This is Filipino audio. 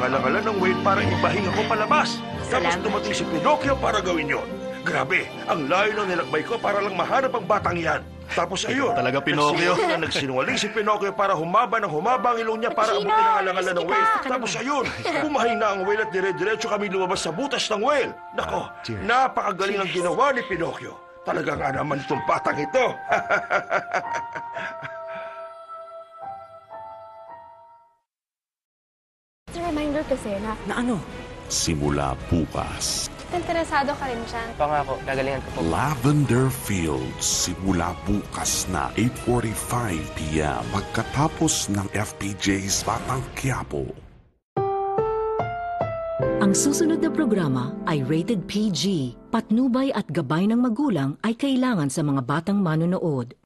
nangalangalan ng whale para ibahing ako palabas. Tapos Salamat. dumating si Pinocchio para gawin yon. Grabe, ang layo ng nilakbay ko para lang mahanap ang batang yan. Tapos ayun, talaga, Pinocchio. nagsinungaling si Pinocchio para humaba ng humaba ang ilong niya para abutin ang alangalan ng whale. Tapos ayun, bumahay na ang whale at dire-diretso kami lumabas sa butas ng whale. Nako, napakagaling ang ginawa ni Pinocchio. Talaga nga naman itong batang ito. It's a reminder kasi na Na ano? Simula bukas, interesado ka rin siya. Pangako, gagalingan ko po. Lavender Fields. Simula bukas na 8:45 p.m. Pagkatapos ng FPJ's Batang Quiapo. Ang susunod na programa ay rated PG. Patnubay at gabay ng magulang ay kailangan sa mga batang manonood.